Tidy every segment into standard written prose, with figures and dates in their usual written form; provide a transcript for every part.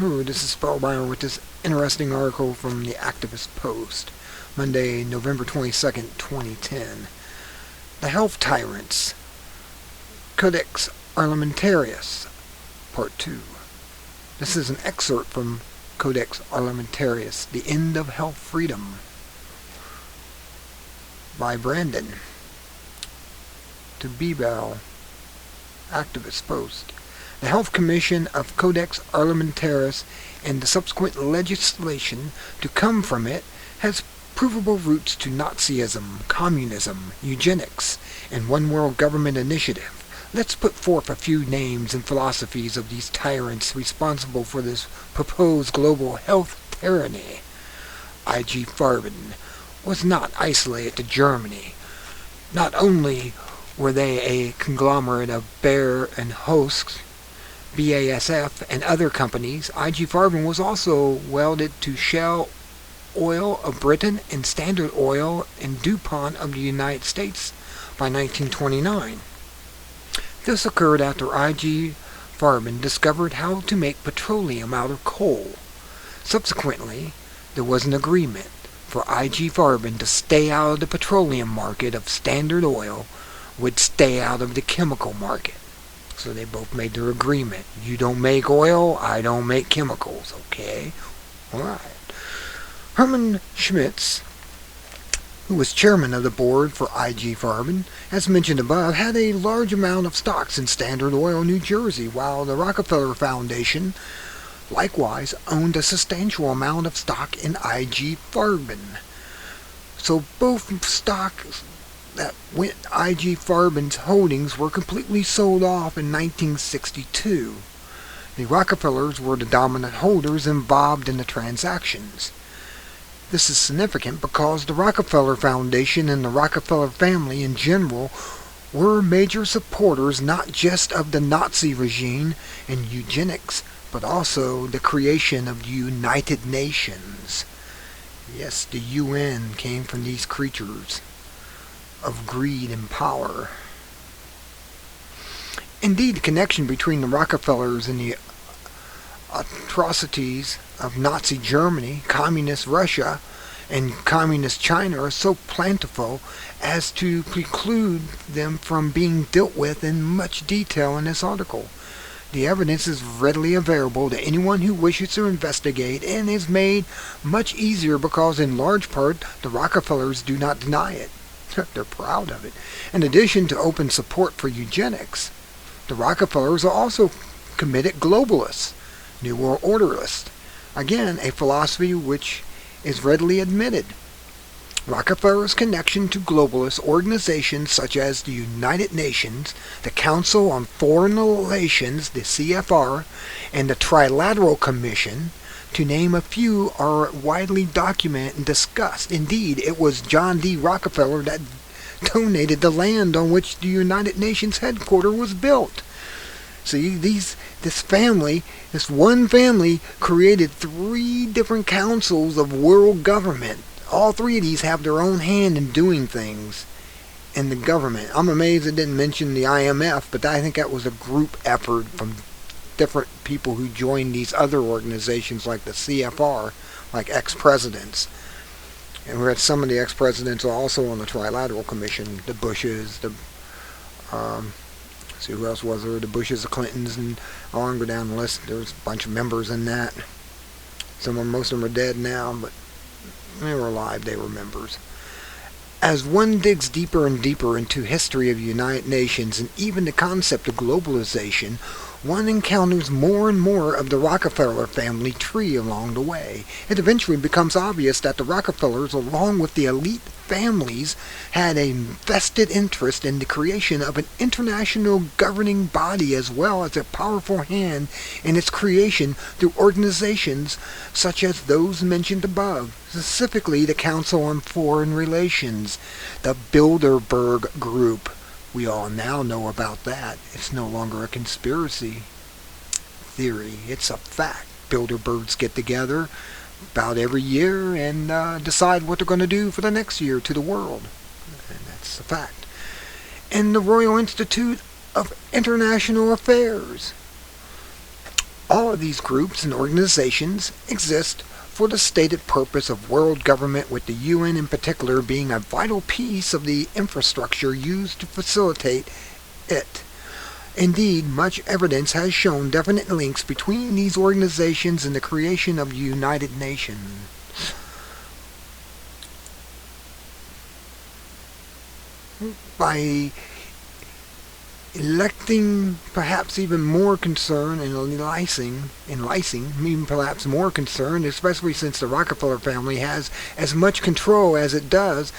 Ooh, this is Spellbinder with this interesting article from the Activist Post, Monday, November 22nd, 2010. The Health Tyrants, Codex Alimentarius, Part 2. This is an excerpt from Codex Alimentarius, The End of Health Freedom, by Brandon. To Bebel, Activist Post. The Health Commission of Codex Alimentarius and the subsequent legislation to come from it has provable roots to Nazism, Communism, Eugenics, and One World Government Initiative. Let's put forth a few names and philosophies of these tyrants responsible for this proposed global health tyranny. I.G. Farben was not isolated to Germany. Not only were they a conglomerate of Bayer and Hoechst, BASF, and other companies, I.G. Farben was also welded to Shell Oil of Britain and Standard Oil and DuPont of the United States by 1929. This occurred after I.G. Farben discovered how to make petroleum out of coal. Subsequently, there was an agreement for I.G. Farben to stay out of the petroleum market if Standard Oil would stay out of the chemical market. So they both made their agreement. You don't make oil, I don't make chemicals, okay? Alright. Hermann Schmitz, who was chairman of the board for I.G. Farben, as mentioned above, had a large amount of stocks in Standard Oil, New Jersey, while the Rockefeller Foundation likewise owned a substantial amount of stock in I.G. Farben. So both stocks that went I.G. Farben's holdings were completely sold off in 1962. The Rockefellers were the dominant holders involved in the transactions. This is significant because the Rockefeller Foundation and the Rockefeller family in general were major supporters not just of the Nazi regime and eugenics, but also the creation of the United Nations. Yes, the UN came from these creatures of greed and power. Indeed, the connection between the Rockefellers and the atrocities of Nazi Germany, Communist Russia, and Communist China are so plentiful as to preclude them from being dealt with in much detail in this article. The evidence is readily available to anyone who wishes to investigate and is made much easier because in large part the Rockefellers do not deny it. They're proud of it. In addition to open support for eugenics, the Rockefellers are also committed globalists, New World Orderists. Again, a philosophy which is readily admitted. Rockefeller's connection to globalist organizations such as the United Nations, the Council on Foreign Relations, the CFR, and the Trilateral Commission, to name a few, are widely documented and discussed. Indeed, it was John D. Rockefeller that donated the land on which the United Nations headquarters was built. See, this one family, created 3 different councils of world government. All 3 of these have their own hand in doing things in the government. I'm amazed it didn't mention the IMF, but I think that was a group effort from different people who joined these other organizations like the CFR, like ex-presidents. And we had some of the ex-presidents are also on the Trilateral Commission, the Bushes, see who else was there, the Bushes, the Clintons, and I'll go down the list. There's a bunch of members in that. Most of them are dead now, but they were alive, they were members. As one digs deeper and deeper into history of the United Nations and even the concept of globalization, one encounters more and more of the Rockefeller family tree along the way. It eventually becomes obvious that the Rockefellers, along with the elite families, had a vested interest in the creation of an international governing body as well as a powerful hand in its creation through organizations such as those mentioned above, specifically the Council on Foreign Relations, the Bilderberg Group. We all now know about that. It's no longer a conspiracy theory. It's a fact. Bilderbergs get together about every year and decide what they're going to do for the next year to the world. And that's a fact. And the Royal Institute of International Affairs. All of these groups and organizations exist for the stated purpose of world government, with the UN in particular being a vital piece of the infrastructure used to facilitate it. Indeed, much evidence has shown definite links between these organizations and the creation of the United Nations. By electing perhaps even more concern and enlicing, even perhaps more concern, especially since the Rockefeller family has as much control as it does,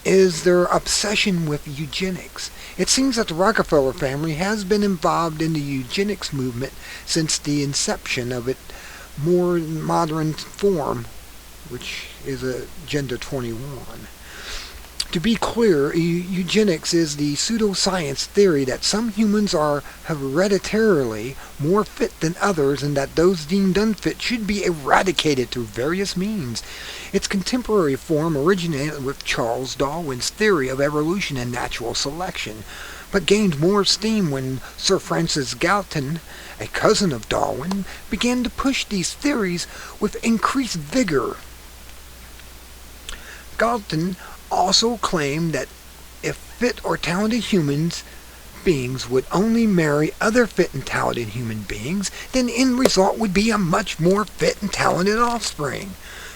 is their obsession with eugenics. It seems that the Rockefeller family has been involved in the eugenics movement since the inception of its more modern form, which is Agenda 21. To be clear, eugenics is the pseudoscience theory that some humans are hereditarily more fit than others, and that those deemed unfit should be eradicated through various means. Its contemporary form originated with Charles Darwin's theory of evolution and natural selection, but gained more steam when Sir Francis Galton, a cousin of Darwin, began to push these theories with increased vigor. Galton also claimed that if fit or talented human beings would only marry other fit and talented human beings, then the end result would be a much more fit and talented offspring.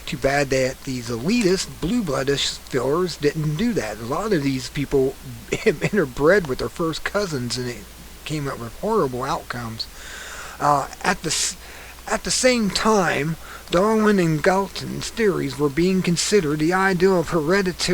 Too bad that these elitist, blue-blooded fillers didn't do that. A lot of these people interbred with their first cousins, and it came up with horrible outcomes. At the same time, Darwin and Galton's theories were being considered, the idea of heredity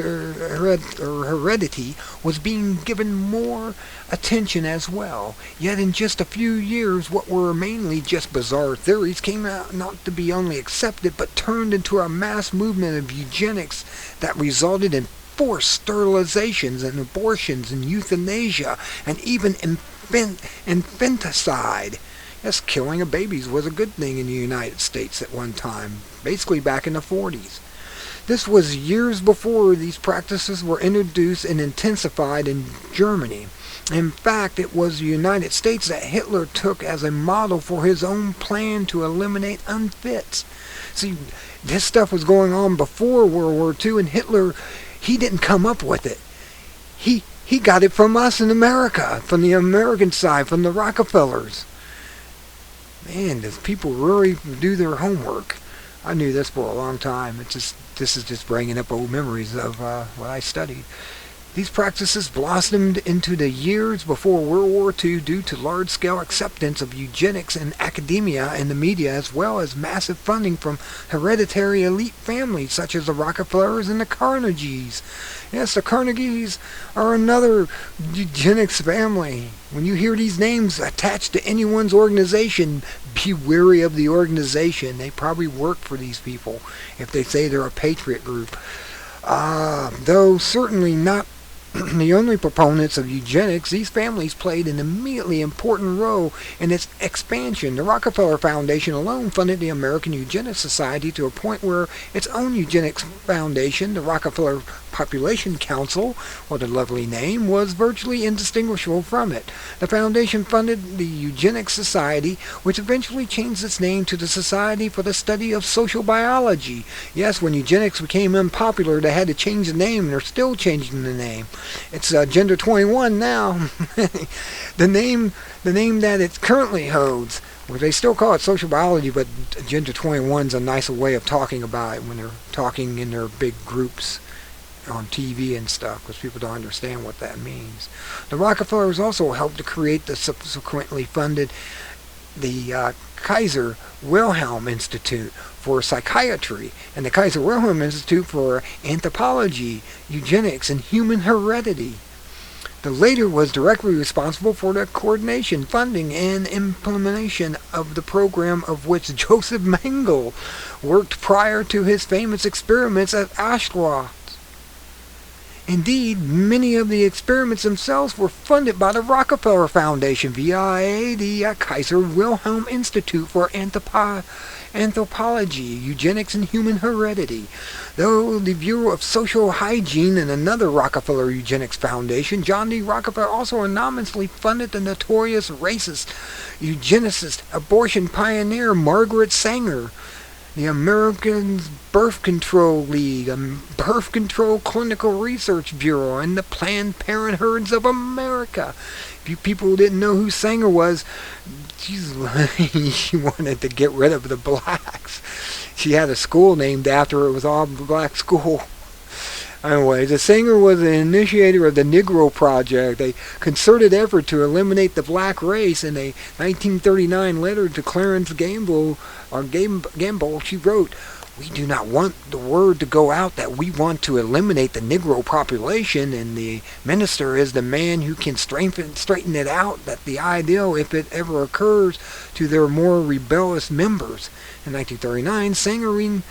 was being given more attention as well. Yet in just a few years, what were mainly just bizarre theories came out not to be only accepted, but turned into a mass movement of eugenics that resulted in forced sterilizations and abortions and euthanasia and even infanticide. Yes, killing of babies was a good thing in the United States at one time, basically back in the 40s. This was years before these practices were introduced and intensified in Germany. In fact, it was the United States that Hitler took as a model for his own plan to eliminate unfits. See, this stuff was going on before World War II, and Hitler, he didn't come up with it. He got it from us in America, from the American side, from the Rockefellers. Man, does people really do their homework? I knew this for a long time. This is just bringing up old memories of what I studied. These practices blossomed into the years before World War II due to large-scale acceptance of eugenics in academia and the media, as well as massive funding from hereditary elite families such as the Rockefellers and the Carnegies. Yes, the Carnegies are another eugenics family. When you hear these names attached to anyone's organization, be wary of the organization. They probably work for these people if they say they're a patriot group. Though certainly not the only proponents of eugenics, these families played an immediately important role in its expansion. The Rockefeller Foundation alone funded the American Eugenics Society to a point where its own eugenics foundation, the Rockefeller Population Council, what a lovely name, was virtually indistinguishable from it. The foundation funded the Eugenics Society, which eventually changed its name to the Society for the Study of Social Biology. Yes, when eugenics became unpopular, they had to change the name, and they're still changing the name. It's Agenda 21 now. the name that it currently holds, well, they still call it social biology, but Agenda 21 is a nicer way of talking about it when they're talking in their big groups on TV and stuff, because people don't understand what that means. The Rockefellers also helped to create the subsequently funded the Kaiser Wilhelm Institute for Psychiatry and the Kaiser Wilhelm Institute for Anthropology, Eugenics, and Human Heredity. The latter was directly responsible for the coordination, funding, and implementation of the program of which Joseph Mengele worked prior to his famous experiments at Auschwitz. Indeed, many of the experiments themselves were funded by the Rockefeller Foundation via the Kaiser Wilhelm Institute for Anthropology, Eugenics, and Human Heredity. Though the Bureau of Social Hygiene and another Rockefeller Eugenics Foundation, John D. Rockefeller also anonymously funded the notorious racist, eugenicist, abortion pioneer Margaret Sanger, the American Birth Control League, a Birth Control Clinical Research Bureau, and the Planned Parenthoods of America. If you people didn't know who Sanger was, she wanted to get rid of the blacks. She had a school named after her. It was all black school. Anyway, the Sanger was an initiator of the Negro Project, a concerted effort to eliminate the black race. In a 1939 letter to Clarence Gamble, she wrote, "We do not want the word to go out that we want to eliminate the Negro population, and the minister is the man who can straighten it out, that the ideal, if it ever occurs to their more rebellious members." In 1939, Sanger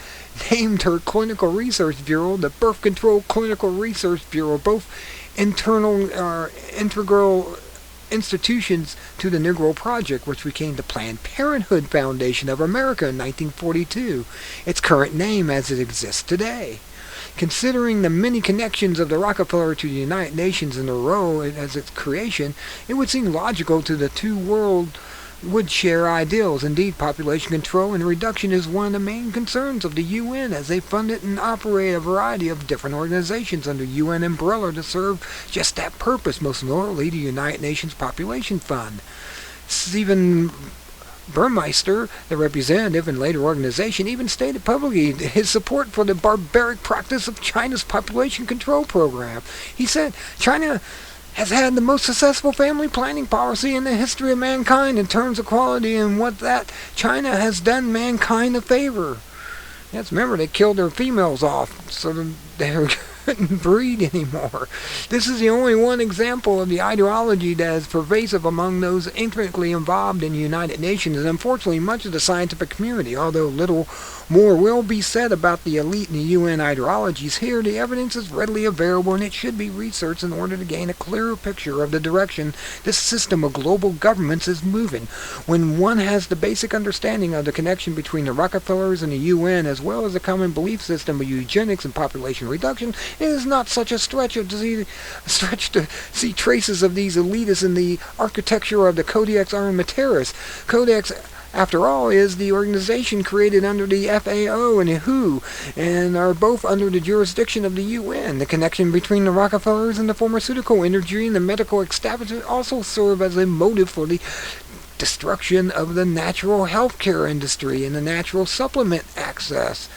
named her Clinical Research Bureau the Birth Control Clinical Research Bureau, both integral institutions to the Negro Project, which became the Planned Parenthood Foundation of America in 1942, its current name as it exists today. Considering the many connections of the Rockefeller to the United Nations and their role as its creation, it would seem logical to the two world would share ideals. Indeed, population control and reduction is one of the main concerns of the UN, as they funded and operate a variety of different organizations under UN umbrella to serve just that purpose, most notably the United Nations Population Fund. Stephen Burmeister, the representative and later organization, even stated publicly his support for the barbaric practice of China's population control program. He said, "China has had the most successful family planning policy in the history of mankind in terms of quality, and what that China has done mankind a favor." Yes, remember, they killed their females off so they couldn't breed anymore. This is the only one example of the ideology that is pervasive among those intimately involved in the United Nations, and unfortunately much of the scientific community. Although little more will be said about the elite and the UN ideologies here, the evidence is readily available, and it should be researched in order to gain a clearer picture of the direction this system of global governments is moving. When one has the basic understanding of the connection between the Rockefellers and the UN, as well as the common belief system of eugenics and population reduction, it is not such a stretch to see traces of these elitists in the architecture of the Codex Alimentarius. Codex, after all, is the organization created under the FAO and the WHO, and are both under the jurisdiction of the UN. The connection between the Rockefellers and the pharmaceutical industry and the medical establishment also serve as a motive for the destruction of the natural healthcare industry and the natural supplement access.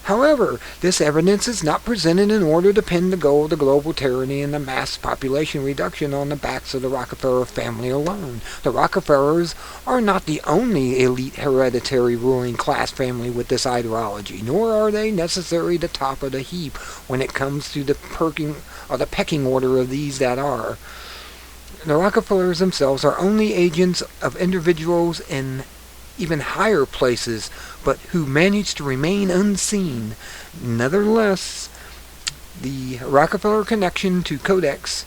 However, this evidence is not presented in order to pin the goal of the global tyranny and the mass population reduction on the backs of the Rockefeller family alone. The Rockefellers are not the only elite hereditary ruling class family with this ideology, nor are they necessarily the top of the heap when it comes to the pecking order of these that are. The Rockefellers themselves are only agents of individuals in even higher places, but who manage to remain unseen. Nevertheless, the Rockefeller connection to Codex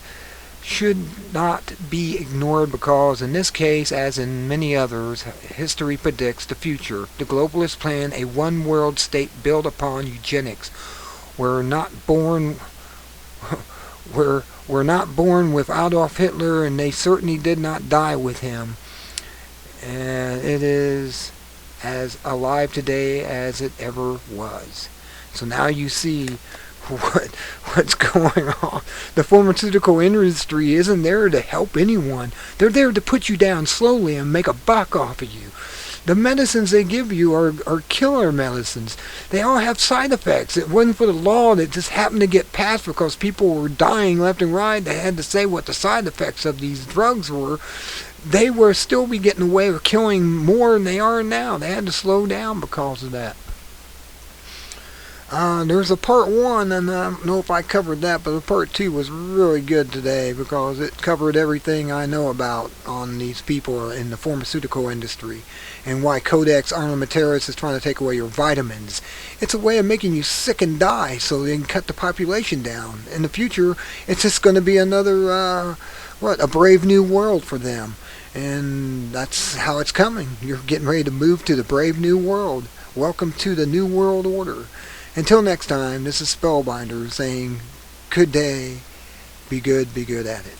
should not be ignored, because in this case, as in many others, history predicts the future. The globalists plan a one-world state built upon eugenics. We're not born with Adolf Hitler, and they certainly did not die with him. And it is as alive today as it ever was. So now you see what's going on. The pharmaceutical industry isn't there to help anyone. They're there to put you down slowly and make a buck off of you. The medicines they give you are killer medicines. They all have side effects. It wasn't for the law that just happened to get passed because people were dying left and right. They had to say what the side effects of these drugs were. They were still be getting away with killing more than they are now. They had to slow down because of that. There's a part one, and I don't know if I covered that, but the part two was really good today because it covered everything I know about on these people in the pharmaceutical industry and why Codex Alimentarius is trying to take away your vitamins. It's a way of making you sick and die so they can cut the population down. In the future, it's just going to be another, a brave new world for them. And that's how it's coming. You're getting ready to move to the brave new world. Welcome to the New World Order. Until next time, this is Spellbinder saying, good day, be good at it.